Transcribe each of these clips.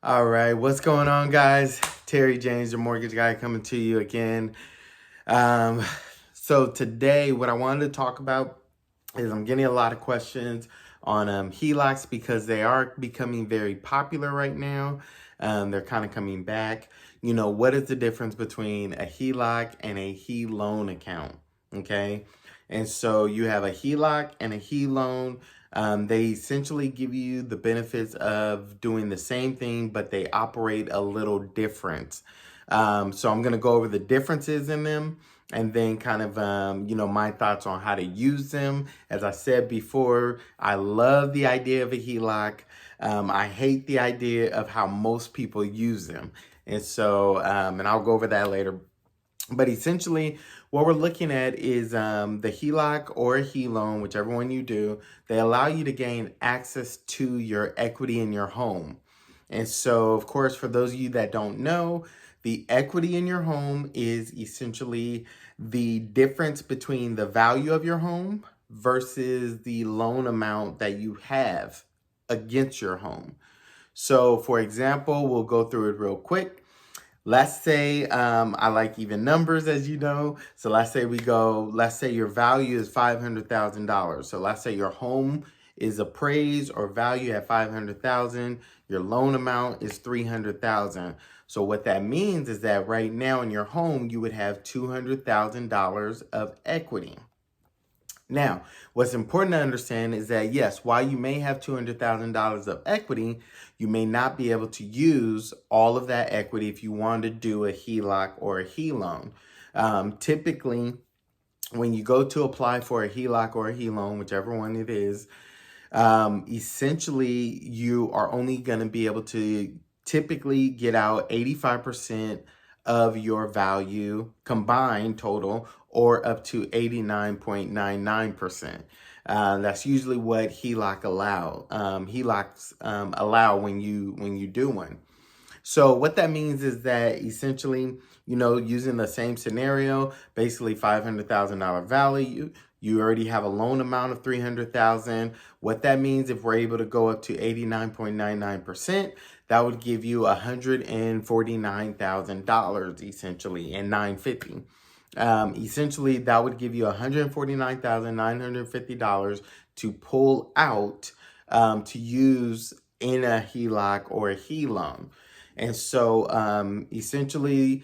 All right, what's going on, guys? Terry James, your mortgage guy, coming to you again. Um, so today, what I wanted to talk about is I'm getting a lot of questions on HELOCs because they are becoming very popular right now. They're kind of coming back. What is the difference between a HELOC and a HELoan account? Okay, and so you have a HELOC and a HELoan. They essentially give you the benefits of doing the same thing, but they operate a little different. So I'm going to go over the differences in them and then kind of, my thoughts on how to use them. As I said before, I love the idea of a HELOC. I hate the idea of how most people use them. And so, and I'll go over that later. But essentially, what we're looking at is the HELOC or a HELoan, whichever one you do. They allow you to gain access to your equity in your home. And so, of course, for those of you that don't know, the equity in your home is essentially the difference between the value of your home versus the loan amount that you have against your home. So, for example, we'll go through it real quick. Let's say, I like even numbers, as you know. So let's say your value is $500,000. So let's say your home is appraised or valued at $500,000. Your loan amount is $300,000. So what that means is that right now in your home, you would have $200,000 of equity. Now, what's important to understand is that, yes, while you may have $200,000 of equity, you may not be able to use all of that equity if you want to do a HELOC or a HELoan. Typically, when you go to apply for a HELOC or a HELoan, whichever one it is, essentially you are only going to be able to typically get out 85% of your value combined total, or up to 89.99%. That's usually what HELOCs allow when you do one. So what that means is that essentially, using the same scenario, basically $500,000 value, you already have a loan amount of $300,000. What that means, if we're able to go up to 89.99%, that would give you $149,000 essentially, and $950. Essentially, that would give you $149,950 to pull out to use in a HELOC or a HELoan. And so essentially,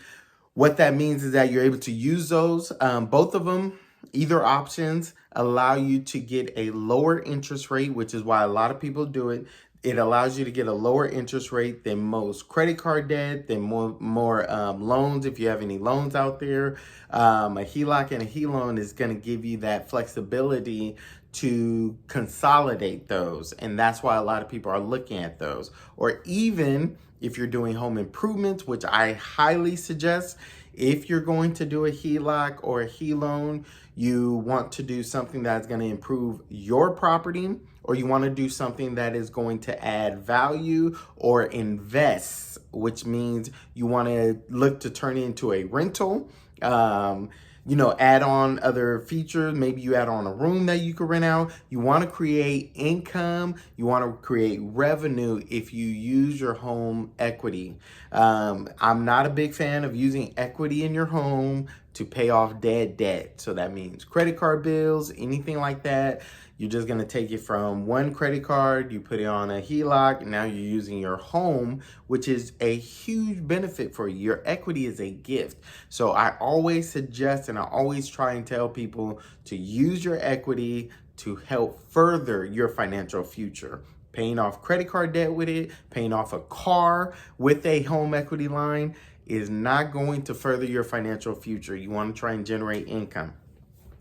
what that means is that you're able to use those. Both of them, either options, allow you to get a lower interest rate, which is why a lot of people do it. It allows you to get a lower interest rate than most credit card debt, than more loans, if you have any loans out there. A HELOC and a HELoan is going to give you that flexibility to consolidate those. And that's why a lot of people are looking at those. Or even if you're doing home improvements, which I highly suggest, if you're going to do a HELOC or a HELoan, you want to do something that's going to improve your property, or you want to do something that is going to add value or invest, which means you want to look to turn it into a rental. Add on other features. Maybe you add on a room that you could rent out. You want to create income. You want to create revenue if you use your home equity. I'm not a big fan of using equity in your home to pay off debt. So that means credit card bills, anything like that. You're just going to take it from one credit card, you put it on a HELOC, and now you're using your home, which is a huge benefit for you. Your equity is a gift. So I always suggest and I always try and tell people to use your equity to help further your financial future. Paying off credit card debt with it, paying off a car with a home equity line is not going to further your financial future. You want to try and generate income.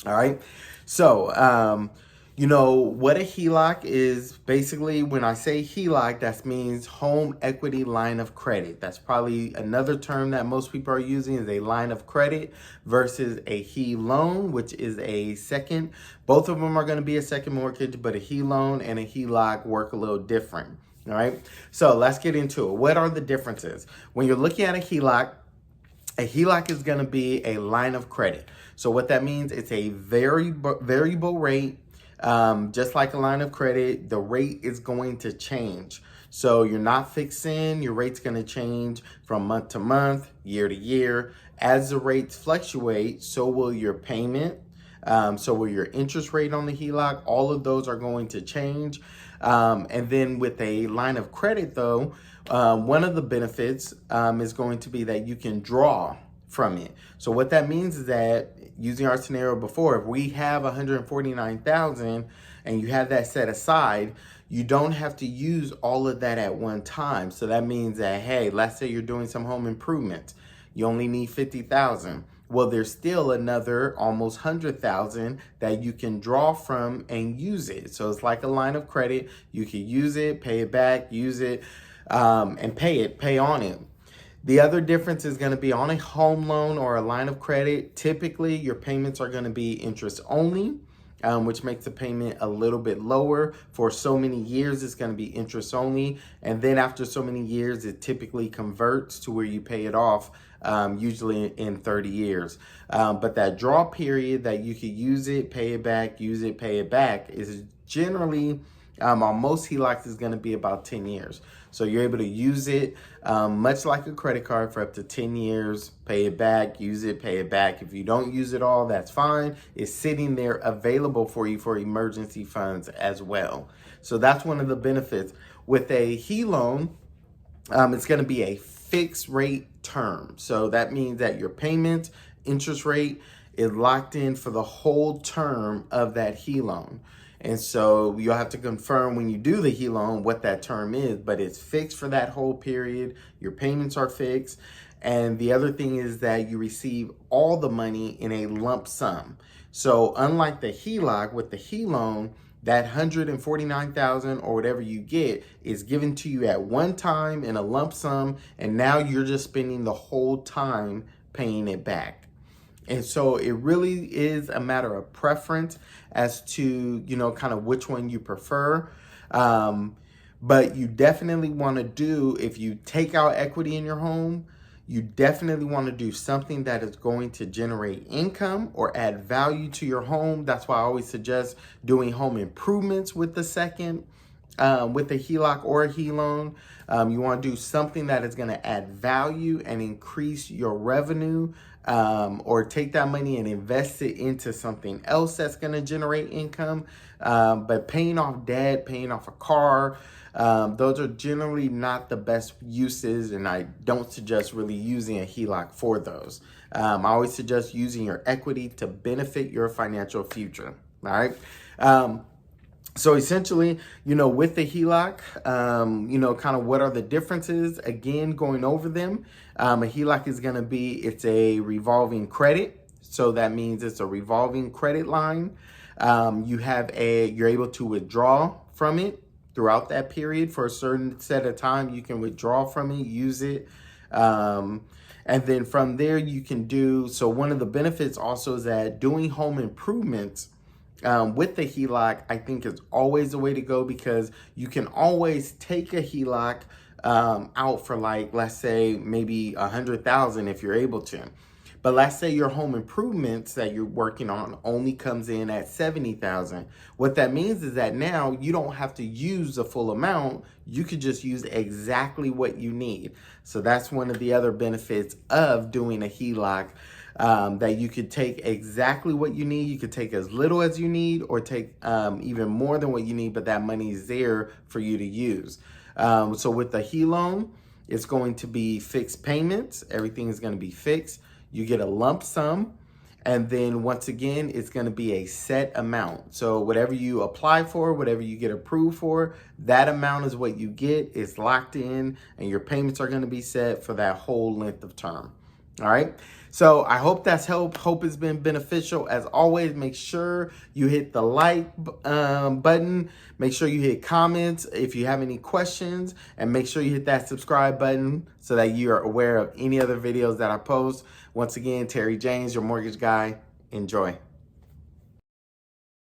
All right. So, what a HELOC is, basically, when I say HELOC, that means home equity line of credit. That's probably another term that most people are using, is a line of credit, versus a HELoan, which is a second. Both of them are going to be a second mortgage, but a HELoan and a HELOC work a little different. All right. So let's get into it. What are the differences? When you're looking at a HELOC is going to be a line of credit. So what that means, it's a variable rate. Just like a line of credit, the rate is going to change. So you're not fixed in. Your rate's going to change from month to month, year to year. As the rates fluctuate, so will your payment. So will your interest rate on the HELOC. All of those are going to change. And then with a line of credit, though, one of the benefits is going to be that you can draw from it. So what that means is that, using our scenario before, if we have 149,000 and you have that set aside, you don't have to use all of that at one time. So that means that, hey, let's say you're doing some home improvements. You only need 50,000. Well, there's still another almost 100,000 that you can draw from and use it. So it's like a line of credit. You can use it, pay it back, use it, and pay on it. The other difference is going to be on a home loan or a line of credit. Typically, your payments are going to be interest only, which makes the payment a little bit lower. For so many years, it's going to be interest only. And then after so many years, it typically converts to where you pay it off, usually in 30 years. But that draw period that you could use it, pay it back, use it, pay it back is generally, on most HELOCs, is going to be about 10 years. So you're able to use it much like a credit card for up to 10 years, pay it back, use it, pay it back. If you don't use it all, that's fine. It's sitting there available for you for emergency funds as well. So that's one of the benefits. With a Heloan, it's going to be a fixed rate term. So that means that your payment interest rate is locked in for the whole term of that Heloan. And so you'll have to confirm when you do the Heloan what that term is, but it's fixed for that whole period. Your payments are fixed. And the other thing is that you receive all the money in a lump sum. So unlike the HELOC, with the Heloan, that 149,000 or whatever you get is given to you at one time in a lump sum, and now you're just spending the whole time paying it back. And so it really is a matter of preference as to, kind of which one you prefer. But you definitely want to do, if you take out equity in your home, you definitely want to do something that is going to generate income or add value to your home. That's why I always suggest doing home improvements with the second, with a HELOC or a Heloan. You want to do something that is going to add value and increase your revenue, or take that money and invest it into something else that's going to generate income. But paying off debt, paying off a car, those are generally not the best uses, and I don't suggest really using a HELOC for those. I always suggest using your equity to benefit your financial future. All right. So essentially, with the HELOC, kind of what are the differences? Again, going over them, a HELOC is going to be, it's a revolving credit. So that means it's a revolving credit line. You're able to withdraw from it throughout that period for a certain set of time. You can withdraw from it, use it. And then from there you can so one of the benefits also is that doing home improvements with the HELOC, I think, is always the way to go, because you can always take a HELOC out for, like, let's say maybe 100,000 if you're able to. But let's say your home improvements that you're working on only comes in at 70,000. What that means is that now you don't have to use the full amount. You could just use exactly what you need. So that's one of the other benefits of doing a HELOC, that you could take exactly what you need. You could take as little as you need, or take even more than what you need, but that money is there for you to use. So with the Heloan, it's going to be fixed payments. Everything is going to be fixed. You get a lump sum, and then once again, it's going to be a set amount. So whatever you apply for, whatever you get approved for, that amount is what you get. It's locked in, and your payments are going to be set for that whole length of term. All right. So I hope that's helped. Hope it's been beneficial. As always, make sure you hit the like button. Make sure you hit comments if you have any questions, and make sure you hit that subscribe button so that you are aware of any other videos that I post. Once again, Terry James, your mortgage guy. Enjoy.